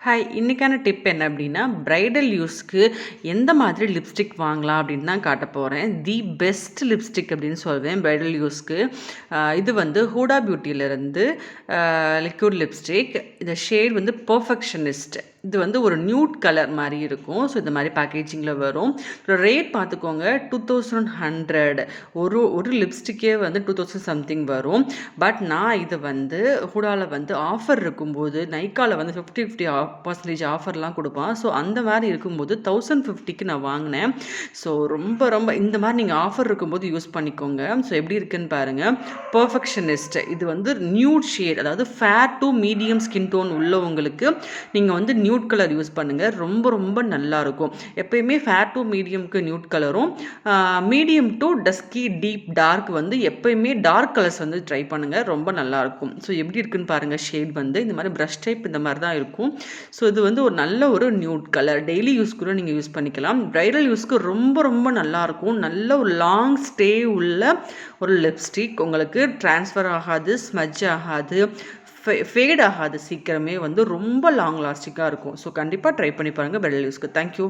Hi! இன்னைக்கான tip என்ன அப்டின்னா, பிரைடல் யூஸ்க்கு எந்த மாதிரி லிப்ஸ்டிக் வாங்கலாம் அப்படின்னு தான் காட்டப் போறேன். தி பெஸ்ட் லிப்ஸ்டிக் அப்படின்னு சொல்வேன் பிரைடல் யூஸ்க்கு. இது வந்து ஹூடா பியூட்டியிலருந்து லிக்விட் லிப்ஸ்டிக். இந்த ஷேட் வந்து பெர்ஃபெக்ஷனிஸ்ட். இது வந்து ஒரு நியூட் கலர் மாரி இருக்கும். ஸோ இந்த மாரி பேக்கேஜிங்கில வரும். இதோட ரேட் பார்த்துக்கோங்க 2100. ஒரு லிப்ஸ்டிக்கே வந்து 2000 சம்திங் வரும். பட் நான் இது வந்து ஹூடால வந்து ஆஃபர் இருக்கும்போது, நைக்கால வந்து 50 50% ஆஃபர்லாம் குடுப்பான். ஸோ அந்த மாரி இருக்கும்போது 1050க்கு நான் வாங்குனேன். ஸோ ரொம்ப இந்த மாரி நீங்க ஆஃபர் இருக்கும்போது யூஸ் பண்ணிக்கோங்க. ஸோ எப்படி இருக்குன்னு பாருங்க. பெர்ஃபெக்ஷனிஸ்ட் இது வந்து நியூட் ஷேட், அதாவது fair to medium skin tone உள்ளவங்களுக்கு நீங்க வந்து நியூட் கலர் யூஸ் பண்ணுங்க. ரொம்ப நல்லாருக்கும். எப்பயுமே ஃபேர் டூ மீடியம்க்கு நியூட் கலரும், medium to dusky deep dark வந்து எப்பயுமே டார்க் கலர்ஸ் வந்து ட்ரை பண்ணுங்க. ரொம்ப நல்லாயிருக்கும். ஸோ எப்படி இருக்குன்னு பாருங்க. ஷேட் வந்து இந்த மாதிரி ப்ரஷ் டைப் இந்த மாதிரி தான் இருக்கும். ஸோ இது வந்து ஒரு நல்ல ஒரு நியூட் கலர். டெய்லி யூஸ் கூட நீங்கள் யூஸ் பண்ணிக்கலாம். பிரைடல் யூஸ்க்கு ரொம்ப நல்லாயிருக்கும். நல்ல ஒரு லாங் ஸ்டே உள்ள ஒரு லிப்ஸ்டிக். உங்களுக்கு ட்ரான்ஸ்ஃபர் ஆகாது, ஸ்மஜ் ஆகாது, ஃபேட் ஆகாது. சீக்கிரமே வந்து ரொம்ப லாங் லாஸ்டிக்காக இருக்கும். ஸோ கண்டிப்பாக ட்ரை பண்ணி பாருங்கள் பிரைடல் யூஸ்க்கு. தேங்க்யூ.